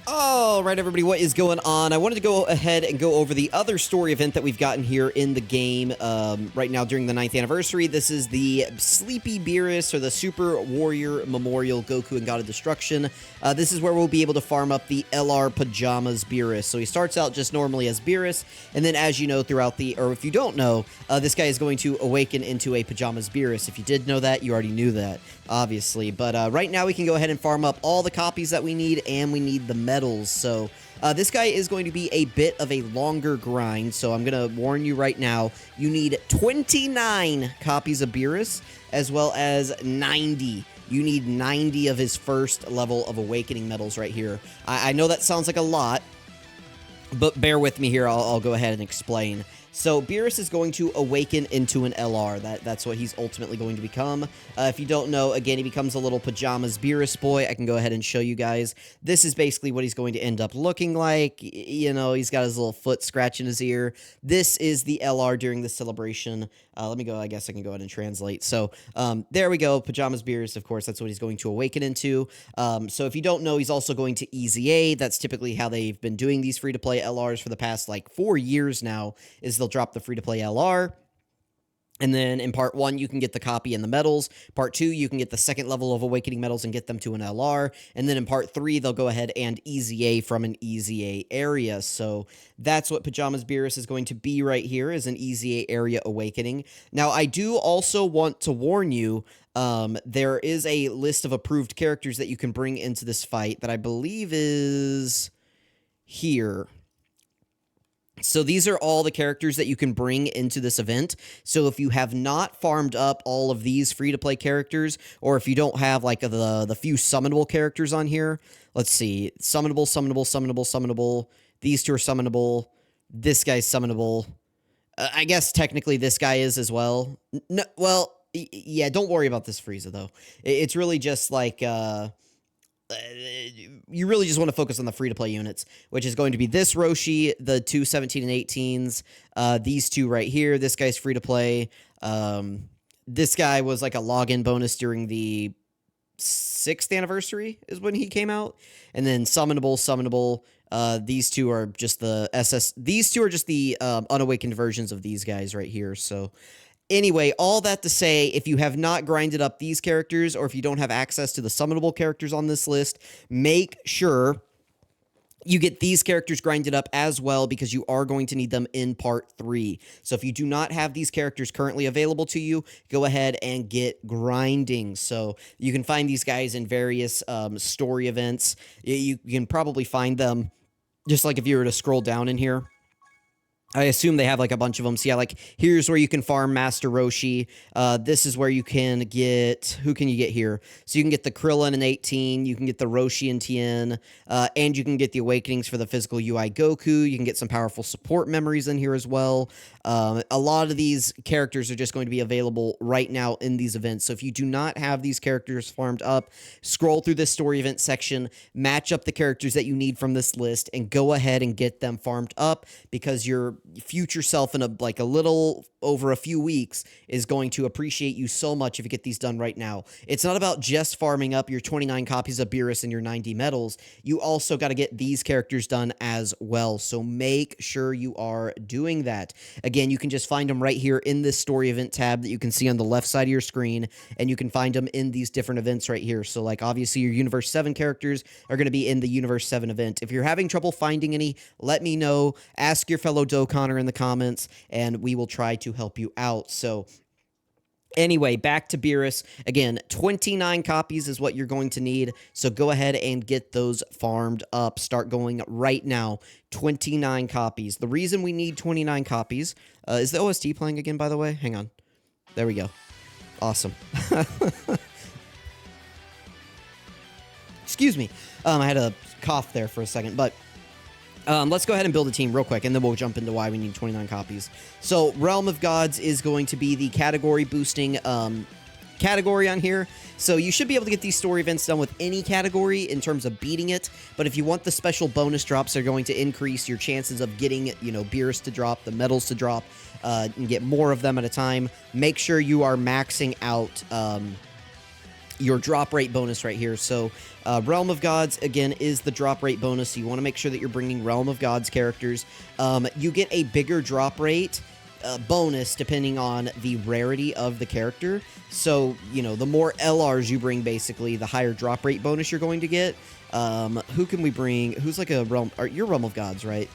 All right, everybody, what is going on? I wanted to go ahead and go over the other story event that we've gotten here in the game right now during the 9th anniversary. This is the Sleepy BEERUS, or the Super Warrior Memorial Goku and God of Destruction. This is where we'll be able to farm up the LR Pajamas BEERUS. So he starts out just normally as BEERUS, and then as you know throughout the, or if you don't know, this guy is going to awaken into a Pajamas BEERUS. If you did know that, you already knew that, obviously. But right now we can go ahead and farm up all the copies that we need, and we need the medals. So this guy is going to be a bit of a longer grind, so I'm going to warn you right now, you need 29 copies of BEERUS, as well as 90. You need 90 of his first level of Awakening medals right here. I know that sounds like a lot, but bear with me here, I'll go ahead and explain. So BEERUS is going to awaken into an LR. That's what he's ultimately going to become. If you don't know, again, he becomes a little Pajamas BEERUS boy. I can go ahead and show you guys. This is basically what he's going to end up looking like. You know, he's got his little foot scratching his ear. This is the LR during the celebration. Let me go, I guess I can go ahead and translate. So there we go, Pajamas BEERUS, of course, that's what he's going to awaken into. So if you don't know, he's also going to EZA. That's typically how they've been doing these free-to-play LRs for the past, like, 4 years now, is they'll drop the free-to-play LR. And then in part 1, you can get the copy and the medals. Part 2, you can get the second level of Awakening medals and get them to an LR. And then in part 3, they'll go ahead and EZA from an EZA area. So that's what Pajamas BEERUS is going to be right here, is an EZA area Awakening. Now, I do also want to warn you, there is a list of approved characters that you can bring into this fight that I believe is here. So these are all the characters that you can bring into this event. So if you have not farmed up all of these free-to-play characters, or if you don't have, like, the few summonable characters on here, let's see, summonable. These two are summonable. This guy's summonable. I guess technically this guy is as well. No, well, yeah, don't worry about this Frieza, though. It's really just, like, you really just want to focus on the free-to-play units, which is going to be this Roshi, the two 17 and 18s, these two right here. This guy's free-to-play. This guy was like a login bonus during the 6th anniversary is when he came out. And then summonable. These two are just the SS. These two are just the unawakened versions of these guys right here. So anyway, all that to say, if you have not grinded up these characters, or if you don't have access to the summonable characters on this list, make sure you get these characters grinded up as well, because you are going to need them in part 3. So if you do not have these characters currently available to you, go ahead and get grinding. So you can find these guys in various story events. You can probably find them just like if you were to scroll down in here. I assume they have, like, a bunch of them. So, yeah, like, here's where you can farm Master Roshi. This is where you can get... Who can you get here? So you can get the Krillin in 18. You can get the Roshi in Tien. And you can get the Awakenings for the physical UI Goku. You can get some powerful support memories in here as well. A lot of these characters are just going to be available right now in these events. So if you do not have these characters farmed up, scroll through this story event section, match up the characters that you need from this list, and go ahead and get them farmed up, because your future self in a little over a few weeks is going to appreciate you so much if you get these done right now. It's not about just farming up your 29 copies of BEERUS and your 90 medals. You also got to get these characters done as well. So make sure you are doing that. Again, you can just find them right here in this story event tab that you can see on the left side of your screen, and you can find them in these different events right here. So, like, obviously your Universe 7 characters are going to be in the Universe 7 event. If you're having trouble finding any, let me know. Ask your fellow Dokkaner in the comments, and we will try to help you out. So anyway, back to BEERUS. Again, 29 copies is what you're going to need, so go ahead and get those farmed up. Start going right now. 29 copies. The reason we need 29 copies, is the OST playing again, by the way? Hang on. There we go. Awesome. Excuse me. I had a cough there for a second, but let's go ahead and build a team real quick, and then we'll jump into why we need 29 copies. So, Realm of Gods is going to be the category boosting category on here. So you should be able to get these story events done with any category in terms of beating it. But if you want the special bonus drops, they're going to increase your chances of getting, you know, BEERUS to drop, the medals to drop, and get more of them at a time. Make sure you are maxing out your drop rate bonus right here. So Realm of Gods, again, is the drop rate bonus. So you want to make sure that you're bringing Realm of Gods characters. You get a bigger drop rate bonus depending on the rarity of the character. So, you know, the more LRs you bring, basically, the higher drop rate bonus you're going to get. Who can we bring? Who's like a Realm? You're Realm of Gods, right?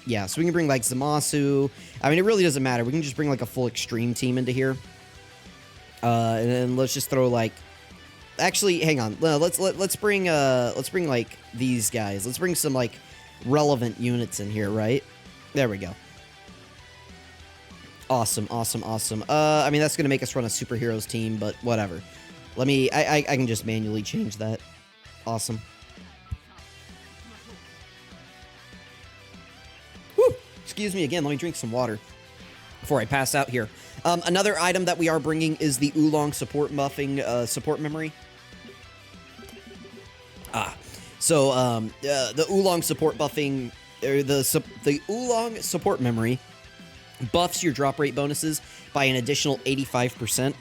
Yeah, so we can bring like Zamasu. I mean, it really doesn't matter. We can just bring like a full extreme team into here. And then let's just throw like... Actually, hang on. Let's bring like these guys. Let's bring some like relevant units in here, right? There we go. Awesome, awesome, awesome. I mean, that's gonna make us run a superheroes team, but whatever. Let me. I can just manually change that. Awesome. Whew. Excuse me again. Let me drink some water before I pass out here. Another item that we are bringing is the Oolong support buffing support memory. So the Oolong support buffing, or the Oolong support memory buffs your drop rate bonuses by an additional 85%.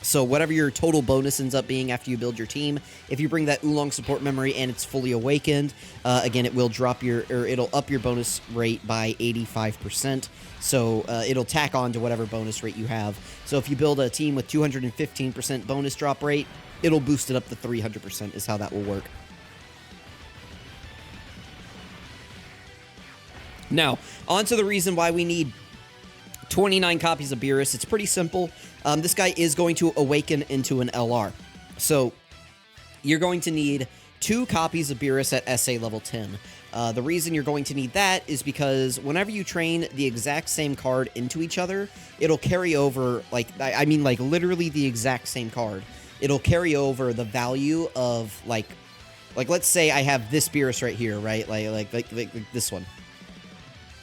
So whatever your total bonus ends up being after you build your team, if you bring that Oolong support memory and it's fully awakened, again, it will it'll up your bonus rate by 85%. So it'll tack on to whatever bonus rate you have. So if you build a team with 215% bonus drop rate, it'll boost it up to 300% is how that will work. Now, on to the reason why we need 29 copies of BEERUS. It's pretty simple. This guy is going to awaken into an LR. So you're going to need 2 copies of BEERUS at SA level 10. The reason you're going to need that is because whenever you train the exact same card into each other, it'll carry over, like, I mean, like, literally the exact same card. It'll carry over the value of, like let's say I have this BEERUS right here, right? Like this one.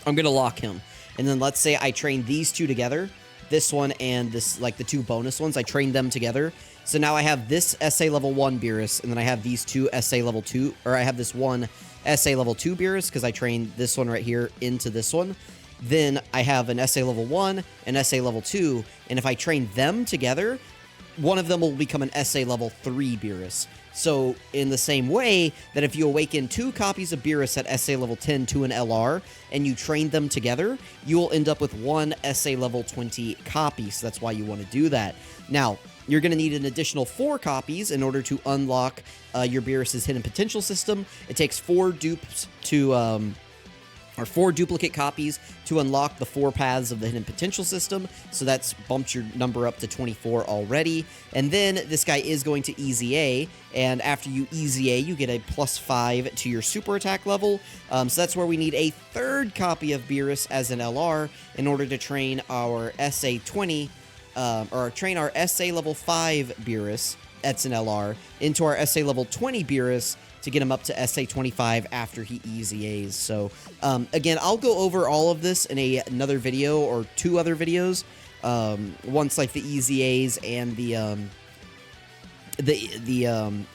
I'm going to lock him. And then let's say I train these two together, this one and this, like the 2 bonus ones, I trained them together. So now I have this SA level 1 BEERUS, and then I have these 2 SA level 2, or I have this 1 SA level 2 BEERUS, because I trained this one right here into this one. Then I have an SA level 1 and SA level 2, and if I train them together, one of them will become an SA level 3 BEERUS. So in the same way that if you awaken 2 copies of BEERUS at SA level 10 to an LR, and you train them together, you will end up with 1 SA level 20 copy. So that's why you want to do that. Now, you're going to need an additional 4 copies in order to unlock your BEERUS's hidden potential system. It takes 4 dupes to... or 4 duplicate copies to unlock the 4 paths of the hidden potential system. So that's bumped your number up to 24 already. And then this guy is going to EZA, and after you EZA, you get a +5 to your super attack level. So that's where we need a 3rd copy of BEERUS as an LR in order to train our SA20, or train our SA level 5 BEERUS, that's an LR, into our SA level 20 BEERUS, to get him up to SA25 after he EZAs. So, again, I'll go over all of this in another video or 2 other videos, once, like, the EZAs and the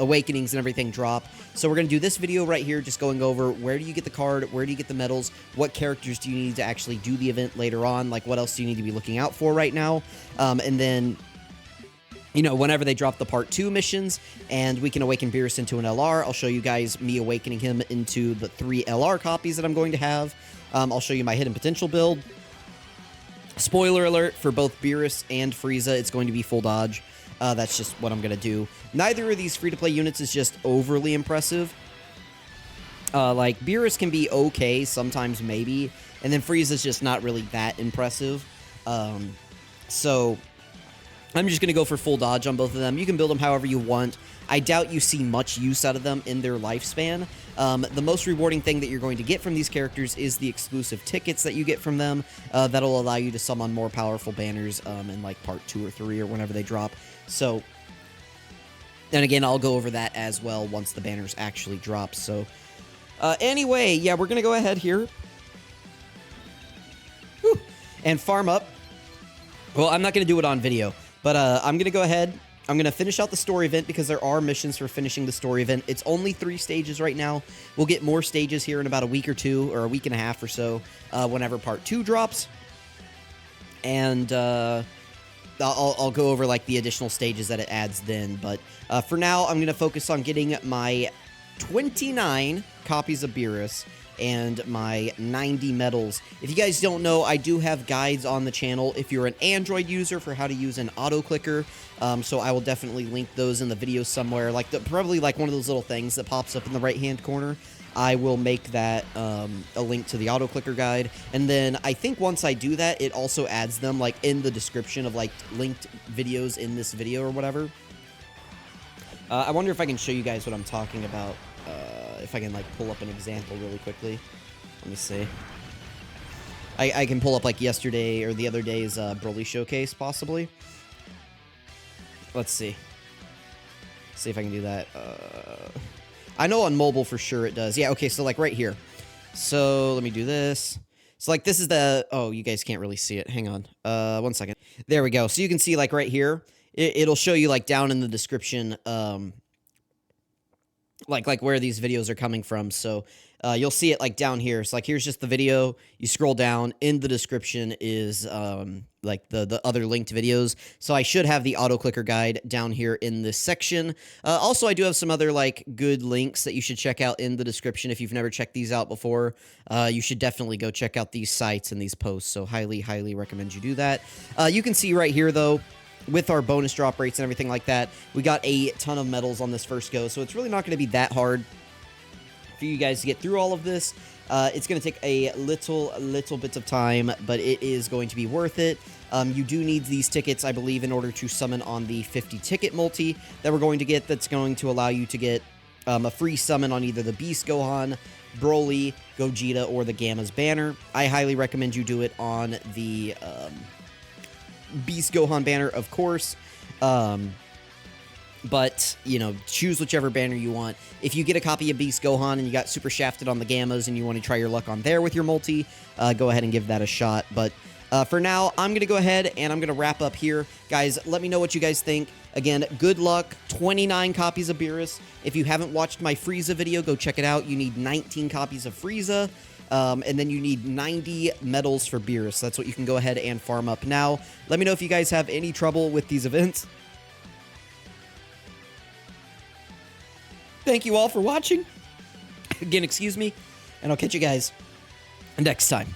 awakenings and everything drop. So we're going to do this video right here, just going over where do you get the card, where do you get the medals, what characters do you need to actually do the event later on, like, what else do you need to be looking out for right now, and then... you know, whenever they drop the Part 2 missions, and we can awaken BEERUS into an LR, I'll show you guys me awakening him into the 3 LR copies that I'm going to have. I'll show you my hidden potential build. Spoiler alert, for both BEERUS and Frieza, it's going to be full dodge. That's just what I'm going to do. Neither of these free-to-play units is just overly impressive. Like, BEERUS can be okay, sometimes maybe, and then Frieza's just not really that impressive. So... I'm just going to go for full dodge on both of them. You can build them however you want. I doubt you see much use out of them in their lifespan. The most rewarding thing that you're going to get from these characters is the exclusive tickets that you get from them. That'll allow you to summon more powerful banners in like Part 2 or 3 or whenever they drop. So, and again, I'll go over that as well once the banners actually drop. So, anyway, yeah, we're going to go ahead here. Whew, and farm up. Well, I'm not going to do it on video. But I'm going to go ahead, I'm going to finish out the story event because there are missions for finishing the story event. It's only 3 stages right now. We'll get more stages here in about a week or 2, or a week and a half or so, whenever Part 2 drops. And I'll go over like the additional stages that it adds then. But for now, I'm going to focus on getting my 29 copies of BEERUS and my 90 medals. If you guys don't know, I do have guides on the channel if you're an Android user for how to use an auto clicker. So I will definitely link those in the video somewhere, like probably like one of those little things that pops up in the right hand corner. I will make that a link to the auto clicker guide, and then I think once I do that, it also adds them like in the description of like linked videos in this video or whatever. I wonder if I can show you guys what I'm talking about. If I can like pull up an example really quickly. Let me see. I can pull up like yesterday or the other day's Broly showcase possibly. Let's see. See if I can do that. I know on mobile for sure it does. Yeah, okay, so like right here. So let me do this. So like this is the... Oh, you guys can't really see it. Hang on. 1 second. There we go. So you can see like right here. It'll show you like down in the description like where these videos are coming from. So you'll see it like down here. So like here's just the video. You scroll down. In the description is like the other linked videos. So I should have the auto clicker guide down here in this section. Also, I do have some other like good links that you should check out in the description. If you've never checked these out before, you should definitely go check out these sites and these posts. So highly recommend you do that. You can see right here though, with our bonus drop rates and everything like that, we got a ton of medals on this first go, so it's really not going to be that hard for you guys to get through all of this. It's going to take a little bit of time, but it is going to be worth it. You do need these tickets, I believe, in order to summon on the 50 ticket multi that we're going to get. That's going to allow you to get a free summon on either the Beast Gohan, Broly, Gogeta, or the Gamma's banner. I highly recommend you do it on the Beast Gohan banner, of course. But, you know, choose whichever banner you want. If you get a copy of Beast Gohan and you got super shafted on the Gammas and you want to try your luck on there with your multi, go ahead and give that a shot. But for now, I'm going to go ahead and I'm going to wrap up here. Guys, let me know what you guys think. Again, good luck. 29 copies of BEERUS. If you haven't watched my Frieza video, go check it out. You need 19 copies of Frieza. And then you need 90 medals for BEERUS. That's what you can go ahead and farm up now. Let me know if you guys have any trouble with these events. Thank you all for watching. Again, excuse me, and I'll catch you guys next time.